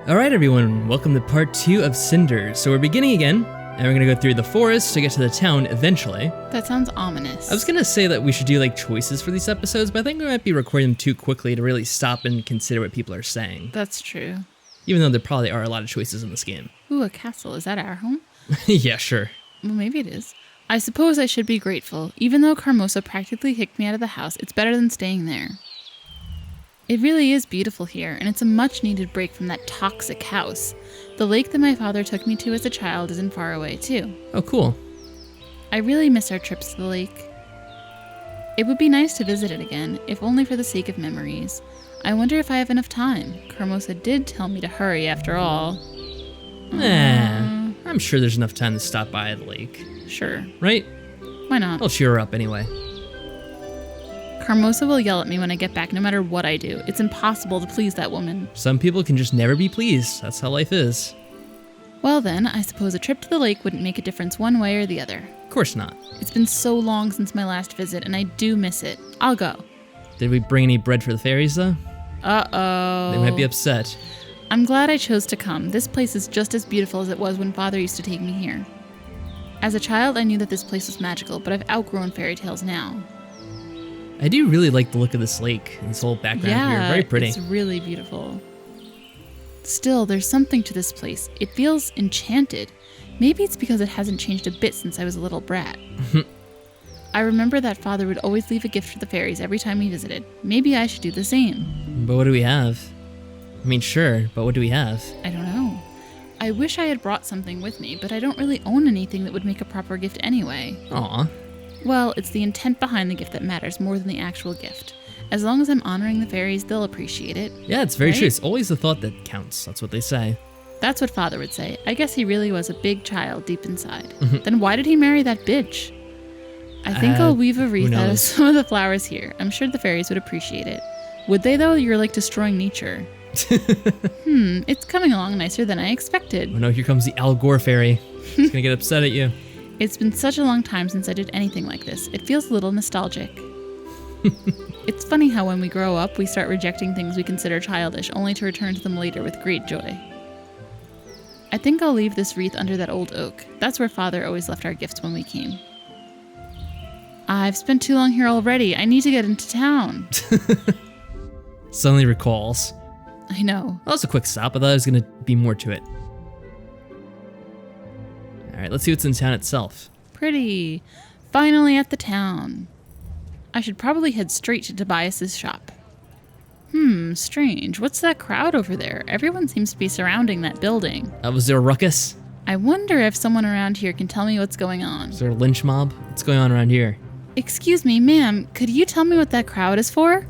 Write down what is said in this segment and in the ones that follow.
Alright everyone, welcome to part 2 of Cinders. So we're beginning again, and we're gonna go through the forest to get to the town eventually. That sounds ominous. I was gonna say that we should do like choices for these episodes, but I think we might be recording them too quickly to really stop and consider what people are saying. That's true. Even though there probably are a lot of choices in this game. Ooh, a castle. Is that our home? Yeah, sure. Well, maybe it is. I suppose I should be grateful. Even though Carmosa practically kicked me out of the house, it's better than staying there. It really is beautiful here, and it's a much-needed break from that toxic house. The lake that my father took me to as a child isn't far away, too. Oh, cool. I really miss our trips to the lake. It would be nice to visit it again, if only for the sake of memories. I wonder if I have enough time. Carmosa did tell me to hurry, after all. I'm sure there's enough time to stop by the lake. Sure. Right? Why not? I'll cheer her up anyway. Carmosa will yell at me when I get back no matter what I do. It's impossible to please that woman. Some people can just never be pleased. That's how life is. Well then, I suppose a trip to the lake wouldn't make a difference one way or the other. Of course not. It's been so long since my last visit, and I do miss it. I'll go. Did we bring any bread for the fairies, though? Uh-oh. They might be upset. I'm glad I chose to come. This place is just as beautiful as it was when Father used to take me here. As a child, I knew that this place was magical, but I've outgrown fairy tales now. I do really like the look of this lake and this whole background here. Very pretty. It's really beautiful. Still, there's something to this place. It feels enchanted. Maybe it's because it hasn't changed a bit since I was a little brat. I remember that Father would always leave a gift for the fairies every time we visited. Maybe I should do the same. But what do we have? I mean, sure, but what do we have? I don't know. I wish I had brought something with me, but I don't really own anything that would make a proper gift anyway. Aw. Well, it's the intent behind the gift that matters more than the actual gift. As long as I'm honoring the fairies, they'll appreciate it. Yeah, it's very right? true. It's always the thought that counts. That's what they say. That's what Father would say. I guess he really was a big child deep inside. Then why did he marry that bitch? I think I'll weave a wreath out of some of the flowers here. I'm sure the fairies would appreciate it. Would they though? You're like destroying nature. It's coming along nicer than I expected. Oh no, here comes the Al Gore fairy. He's gonna get upset at you. It's been such a long time since I did anything like this. It feels a little nostalgic. It's funny how when we grow up, we start rejecting things we consider childish, only to return to them later with great joy. I think I'll leave this wreath under that old oak. That's where Father always left our gifts when we came. I've spent too long here already. I need to get into town. Suddenly recalls. I know. That was a quick stop. I thought there was gonna be more to it. Alright, let's see what's in town itself. Pretty. Finally at the town. I should probably head straight to Tobias's shop. Strange. What's that crowd over there? Everyone seems to be surrounding that building. Was there a ruckus? I wonder if someone around here can tell me what's going on. Is there a lynch mob? What's going on around here? Excuse me, ma'am, could you tell me what that crowd is for?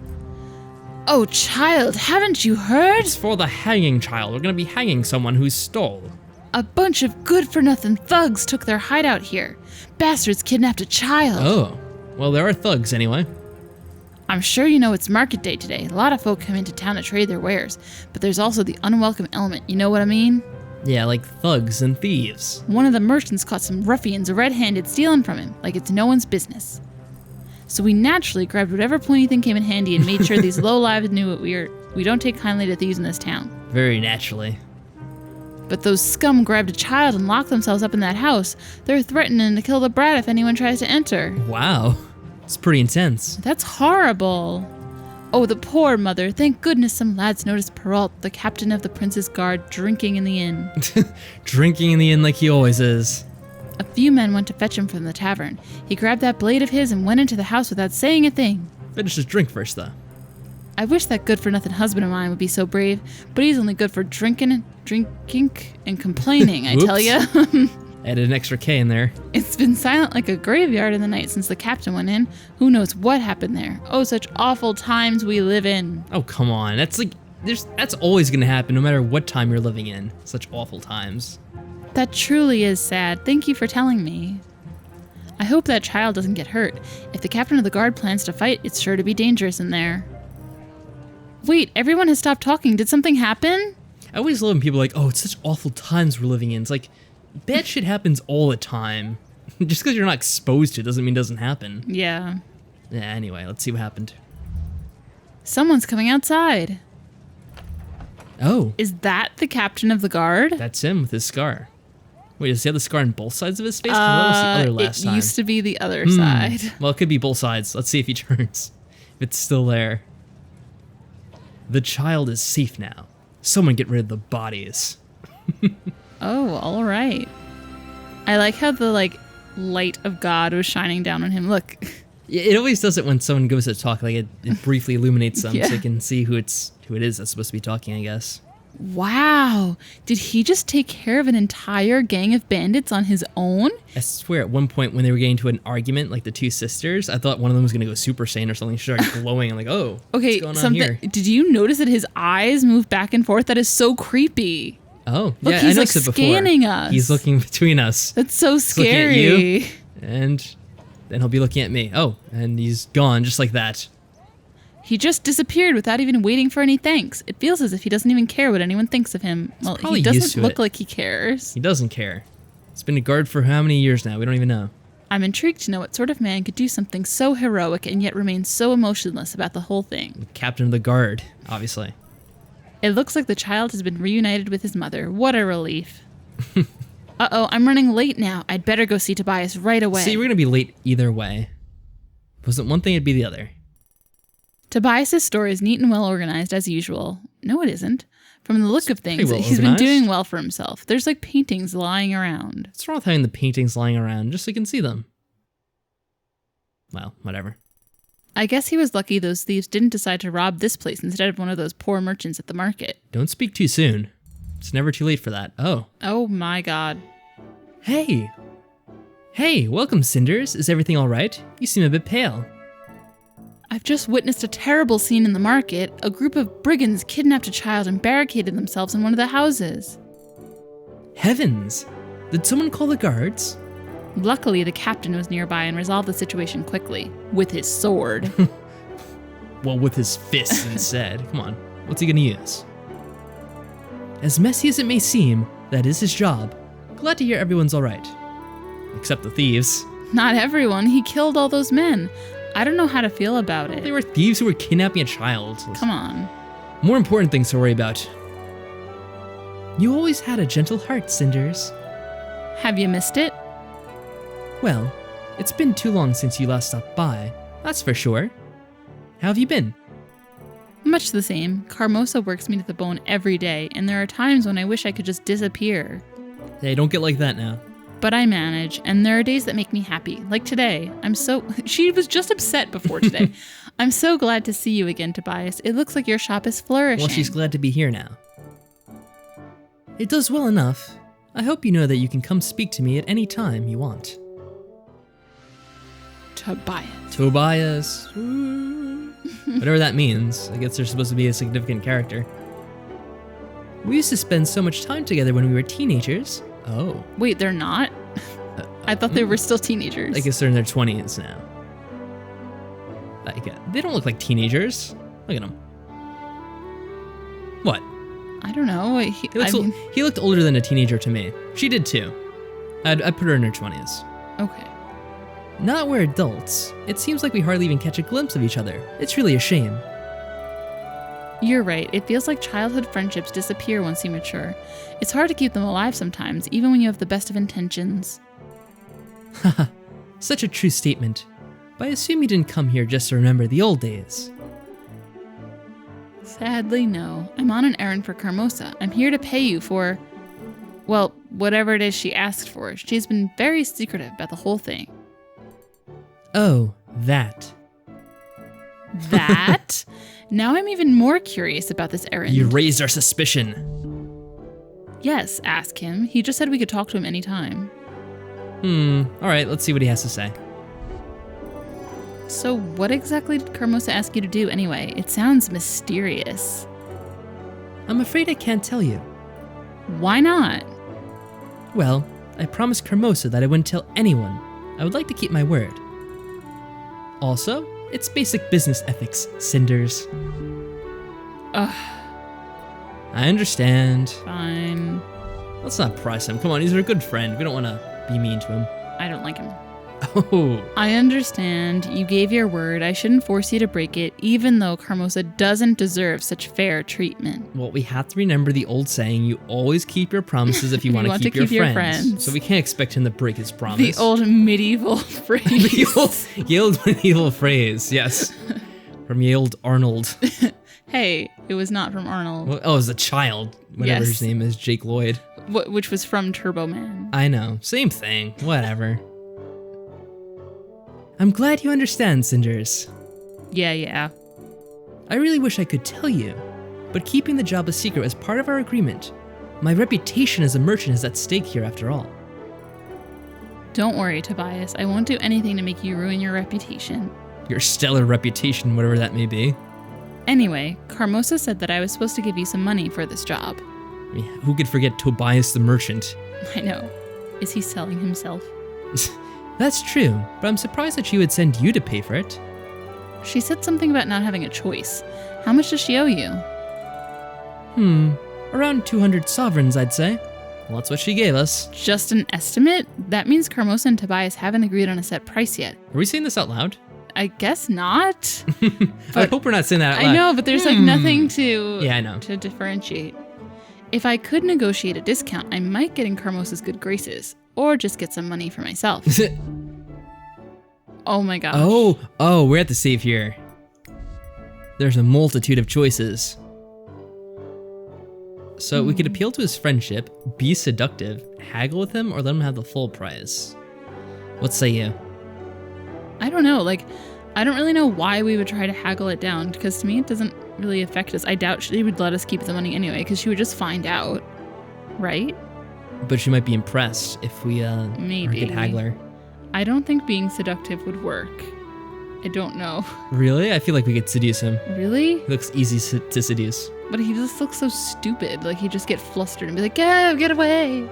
Oh, child, haven't you heard? It's for the hanging, child. We're gonna be hanging someone who stole. A bunch of good-for-nothing thugs took their hideout here. Bastards kidnapped a child. Oh. Well, there are thugs anyway. I'm sure you know it's market day today. A lot of folk come into town to trade their wares, but there's also the unwelcome element, you know what I mean? Yeah, like thugs and thieves. One of the merchants caught some ruffians red-handed stealing from him, like it's no one's business. So we naturally grabbed whatever pointy thing came in handy and made sure these low-lives knew we don't take kindly to thieves in this town. Very naturally. But those scum grabbed a child and locked themselves up in that house. They're threatening to kill the brat if anyone tries to enter. Wow. It's pretty intense. That's horrible. Oh, the poor mother. Thank goodness some lads noticed Perrault, the captain of the prince's guard, drinking in the inn. Drinking in the inn like he always is. A few men went to fetch him from the tavern. He grabbed that blade of his and went into the house without saying a thing. Finish his drink first, though. I wish that good-for-nothing husband of mine would be so brave, but he's only good for drinking, and complaining, I tell ya. Added an extra K in there. It's been silent like a graveyard in the night since the captain went in. Who knows what happened there? Oh, such awful times we live in. Oh, come on. That's always gonna happen no matter what time you're living in. Such awful times. That truly is sad. Thank you for telling me. I hope that child doesn't get hurt. If the captain of the guard plans to fight, it's sure to be dangerous in there. Wait, everyone has stopped talking. Did something happen? I always love when people are like, oh, it's such awful times we're living in. It's like, bad shit happens all the time. Just because you're not exposed to it doesn't mean it doesn't happen. Yeah. Yeah, anyway, let's see what happened. Someone's coming outside. Oh, Is that the captain of the guard? that's him with his scar. Wait, does he have the scar on both sides of his face? 'Cause that was the other last it time. used to be the other side. Well, it could be both sides. Let's see if he turns. If it's still there. The child is safe now. Someone get rid of the bodies. Oh, all right. I like how the light of God was shining down on him. Look. It always does it when someone goes to talk. Like it briefly illuminates them Yeah. so you can see who it is that's supposed to be talking, I guess. Wow. Did he just take care of an entire gang of bandits on his own? I swear at one point when they were getting into an argument, like the two sisters, I thought one of them was going to go Super Saiyan or something. She started glowing. I'm like, oh, Okay, what's going on here? Did you notice that his eyes move back and forth? That is so creepy. Oh, Look, yeah, he's I like noticed it before. scanning us. He's looking between us. That's so looking at scary. you. And then he'll be looking at me. Oh, and he's gone just like that. He just disappeared without even waiting for any thanks. It feels as if he doesn't even care what anyone thinks of him. Well, probably he used doesn't to look it. like he cares. He doesn't care. He's been a guard for how many years now? We don't even know. I'm intrigued to know what sort of man could do something so heroic and yet remain so emotionless about the whole thing. Captain of the guard, obviously. It looks like the child has been reunited with his mother. What a relief. Uh-oh, I'm running late now. I'd better go see Tobias right away. See, we're going to be late either way. Wasn't one thing, it'd be the other. Tobias' store is neat and well organized as usual. No, it isn't. From the look of things, pretty well he's been organized. doing well for himself. There's paintings lying around. What's wrong with having the paintings lying around just so you can see them? Well, whatever. I guess he was lucky those thieves didn't decide to rob this place instead of one of those poor merchants at the market. Don't speak too soon. It's never too late for that. Oh. Oh my god. Hey! Hey, welcome, Cinders. Is everything all right? You seem a bit pale. I've just witnessed a terrible scene in the market. A group of brigands kidnapped a child and barricaded themselves in one of the houses. Heavens! Did someone call the guards? Luckily, the captain was nearby and resolved the situation quickly. With his sword. Well, with his fists instead. Come on, what's he gonna use? As messy as it may seem, that is his job. Glad to hear everyone's alright. Except the thieves. Not everyone. He killed all those men. I don't know how to feel about it. They were thieves who were kidnapping a child. Come on. More important things to worry about. You always had a gentle heart, Cinders. Have you missed it? Well, it's been too long since you last stopped by, that's for sure. How have you been? Much the same. Carmosa works me to the bone every day, and there are times when I wish I could just disappear. Hey, don't get like that now. But I manage, and there are days that make me happy. Like today. She was just upset before today. I'm so glad to see you again, Tobias. It looks like your shop is flourishing. Well, she's glad to be here now. It does well enough. I hope you know that you can come speak to me at any time you want. Tobias. Whatever that means. I guess they're supposed to be a significant character. We used to spend so much time together when we were teenagers. Oh. Wait, they're not? I thought they were still teenagers. I guess they're in their 20s now. They don't look like teenagers. Look at them. What? I don't know. He looked older than a teenager to me. She did too. I'd put her in her 20s. Okay. Now that we're adults, it seems like we hardly even catch a glimpse of each other. It's really a shame. You're right. It feels like childhood friendships disappear once you mature. It's hard to keep them alive sometimes, even when you have the best of intentions. Haha, such a true statement. But I assume you didn't come here just to remember the old days. Sadly, no. I'm on an errand for Carmosa. I'm here to pay you for, well, whatever it is she asked for. She's been very secretive about the whole thing. Oh, that. That? Now I'm even more curious about this errand. You raised our suspicion. Yes, ask him. He just said we could talk to him anytime. Alright, let's see what he has to say. So what exactly did Carmosa ask you to do anyway? It sounds mysterious. I'm afraid I can't tell you. Why not? Well, I promised Carmosa that I wouldn't tell anyone. I would like to keep my word. Also, it's basic business ethics, Cinders. Ugh. I understand. Fine. Let's not press him. Come on, he's our good friend. We don't want to be mean to him. I don't like him. Oh. I understand. You gave your word. I shouldn't force you to break it, even though Carmosa doesn't deserve such fair treatment. Well, we have to remember the old saying, you always keep your promises if you want to keep your friends. So we can't expect him to break his promise. The old medieval phrase. the old medieval phrase, yes. From the old Arnold. Hey, it was not from Arnold. Well, oh, it was a child. Whatever his name is, Jake Lloyd. Which was from Turbo Man. I know. Same thing. Whatever. I'm glad you understand, Cinders. Yeah. I really wish I could tell you, but keeping the job a secret was part of our agreement. My reputation as a merchant is at stake here after all. Don't worry, Tobias. I won't do anything to make you ruin your reputation. Your stellar reputation, whatever that may be. Anyway, Carmosa said that I was supposed to give you some money for this job. I mean, who could forget Tobias the merchant? I know. Is he selling himself? That's true, but I'm surprised that she would send you to pay for it. She said something about not having a choice. How much does she owe you? Around 200 sovereigns, I'd say. Well, that's what she gave us. Just an estimate? That means Carmosa and Tobias haven't agreed on a set price yet. Are we saying this out loud? I guess not. I hope we're not saying that out loud. I know, but there's like nothing to I know. To differentiate. If I could negotiate a discount, I might get in Carmosa's good graces, or just get some money for myself. Oh my gosh. Oh, we're at the save here. There's a multitude of choices. So we could appeal to his friendship, be seductive, haggle with him, or let him have the full price. What say you? I don't know. Like, I don't really know why we would try to haggle it down, because to me it doesn't really affect us. I doubt she would let us keep the money anyway, because she would just find out, right? But she might be impressed if we maybe are a good haggler. I don't think being seductive would work. I don't know. Really? I feel like we could seduce him. Really? He looks easy to seduce. But he just looks so stupid. Like, he'd just get flustered and be like, get away.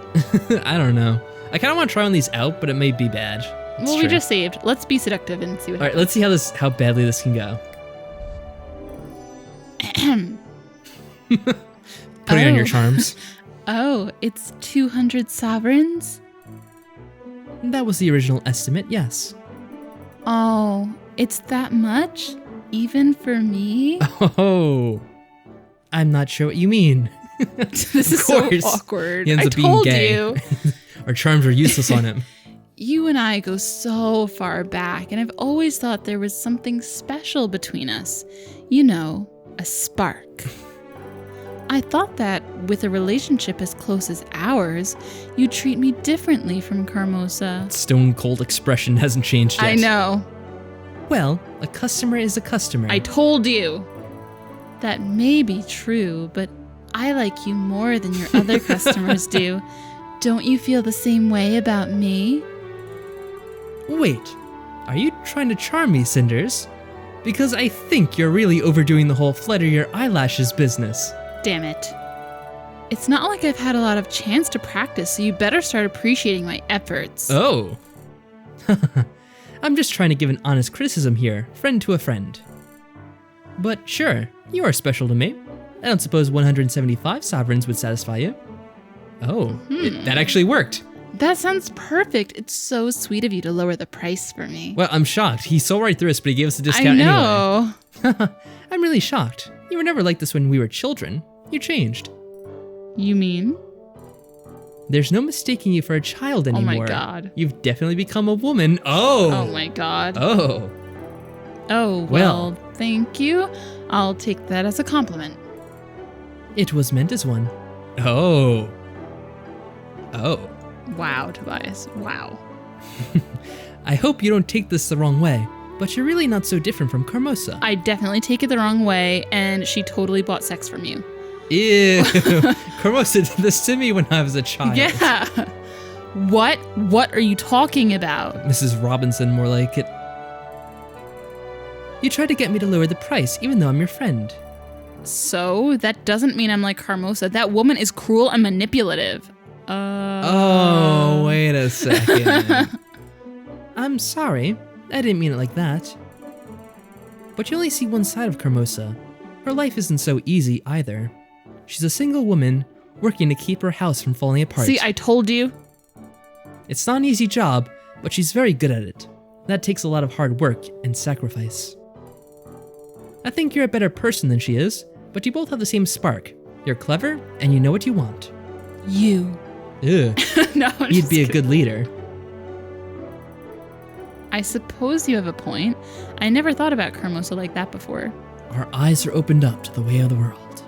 I don't know. I kind of want to try one of these out, but it may be bad. Well, we just saved. Let's be seductive and see what happens. All right, let's see how badly this can go. Putting on your charms. Oh, it's 200 sovereigns? That was the original estimate, yes. Oh, it's that much? Even for me? Oh, I'm not sure what you mean. This is so awkward. He ends up being gay. You. Our charms are useless on him. You and I go so far back, and I've always thought there was something special between us. You know, a spark. I thought that with a relationship as close as ours, you'd treat me differently from Carmosa. Stone cold expression hasn't changed yet. I know. Well, a customer is a customer. I told you. That may be true, but I like you more than your other customers do. Don't you feel the same way about me? Wait, are you trying to charm me, Cinders? Because I think you're really overdoing the whole flutter your eyelashes business. Damn it. It's not like I've had a lot of chance to practice, so you better start appreciating my efforts. Oh. I'm just trying to give an honest criticism here, friend to a friend. But sure, you are special to me. I don't suppose 175 sovereigns would satisfy you. Oh, that actually worked. That sounds perfect. It's so sweet of you to lower the price for me. Well, I'm shocked. He saw right through us, but he gave us a discount anyway. I know. I'm really shocked. You were never like this when we were children. You changed. You mean? There's no mistaking you for a child anymore. Oh my god. You've definitely become a woman. Oh. Oh my god. Oh. Oh, well, thank you. I'll take that as a compliment. It was meant as one. Oh. Oh. Wow, Tobias. Wow. I hope you don't take this the wrong way, but you're really not so different from Carmosa. I definitely take it the wrong way, and she totally bought sex from you. Ew. Carmosa did this to me when I was a child. Yeah. What? What are you talking about? Mrs. Robinson, more like it. You tried to get me to lower the price, even though I'm your friend. So? That doesn't mean I'm like Carmosa. That woman is cruel and manipulative. Oh, wait a second. I'm sorry. I didn't mean it like that. But you only see one side of Carmosa. Her life isn't so easy either. She's a single woman working to keep her house from falling apart. See, I told you. It's not an easy job, but she's very good at it. That takes a lot of hard work and sacrifice. I think you're a better person than she is, but you both have the same spark. You're clever, and you know what you want. You. Ugh. No, You'd be a good leader. I suppose you have a point. I never thought about Carmosa like that before. Our eyes are opened up to the way of the world.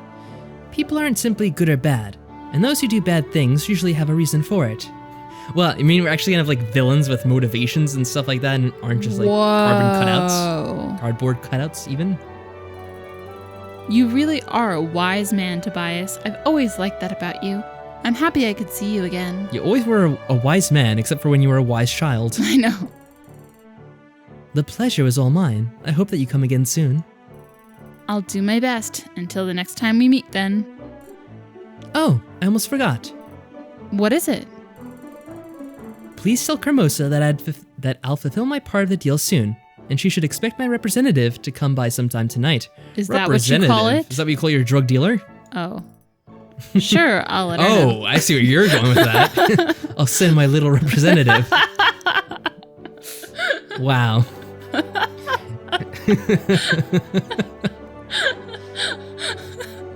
People aren't simply good or bad, and those who do bad things usually have a reason for it. Well, I mean, we're actually gonna have like villains with motivations and stuff like that, and aren't just like carbon cutouts, cardboard cutouts even. You really are a wise man, Tobias. I've always liked that about you. I'm happy I could see you again. You always were a wise man, except for when you were a wise child. I know. The pleasure was all mine. I hope that you come again soon. I'll do my best. Until the next time we meet, then. Oh, I almost forgot. What is it? Please tell Carmosa that I'll fulfill my part of the deal soon, and she should expect my representative to come by sometime tonight. Is that what you call it? Is that what you call your drug dealer? Oh. Sure, I'll let her know. Oh, I see where you're going with that. I'll send my little representative. Wow.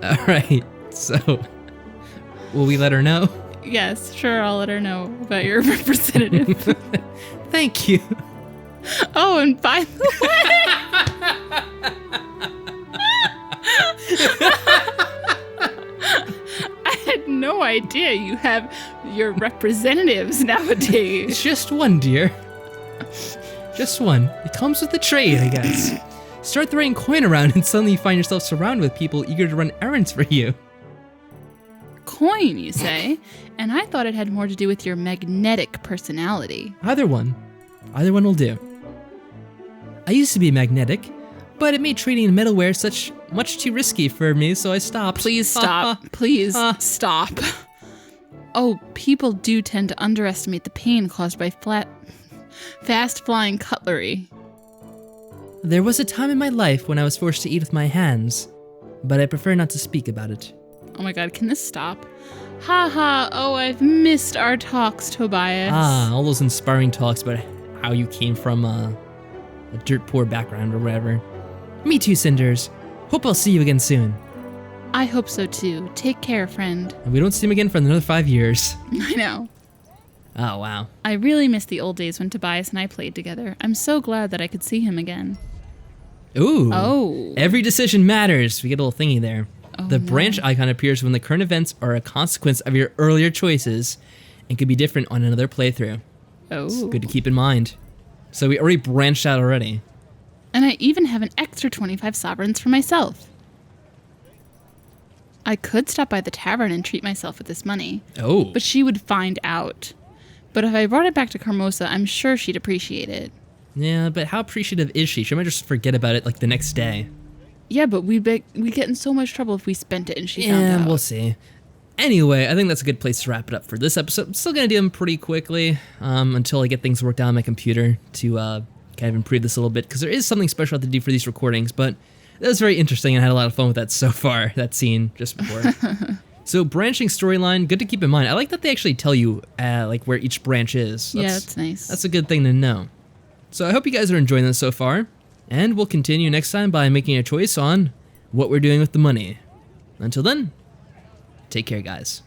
All right, so will we let her know? Yes, sure, I'll let her know about your representative. Thank you. Oh, and by the way... I had no idea you have your representatives nowadays. It's just one, dear. Just one. It comes with the trade, I guess. Start throwing coin around and suddenly you find yourself surrounded with people eager to run errands for you. Coin, you say? And I thought it had more to do with your magnetic personality. Either one. Either one will do. I used to be magnetic, but it made trading in metalware much too risky for me, so I stopped. Please stop. Please stop. Oh, people do tend to underestimate the pain caused by fast-flying cutlery. There was a time in my life when I was forced to eat with my hands, but I prefer not to speak about it. Oh my god, can this stop? Ha ha, oh, I've missed our talks, Tobias. Ah, all those inspiring talks about how you came from a dirt poor background or whatever. Me too, Cinders. Hope I'll see you again soon. I hope so too. Take care, friend. And we don't see him again for another 5 years. I know. Oh, wow. I really miss the old days when Tobias and I played together. I'm so glad that I could see him again. Ooh. Oh. Every decision matters. We get a little thingy there. Oh, the branch icon appears when the current events are a consequence of your earlier choices and could be different on another playthrough. Oh. It's good to keep in mind. So we already branched out already. And I even have an extra 25 sovereigns for myself. I could stop by the tavern and treat myself with this money. Oh. But she would find out. But if I brought it back to Carmosa, I'm sure she'd appreciate it. Yeah, but how appreciative is she? She might just forget about it like the next day. Yeah, but we get in so much trouble if we spent it and she found out. Yeah, we'll see. Anyway, I think that's a good place to wrap it up for this episode. I'm still going to do them pretty quickly until I get things worked out on my computer to kind of improve this a little bit, because there is something special I have to do for these recordings, but that was very interesting and I had a lot of fun with that so far, that scene just before. So branching storyline, good to keep in mind. I like that they actually tell you like where each branch is. That's nice. That's a good thing to know. So I hope you guys are enjoying this so far, and we'll continue next time by making a choice on what we're doing with the money. Until then, take care, guys.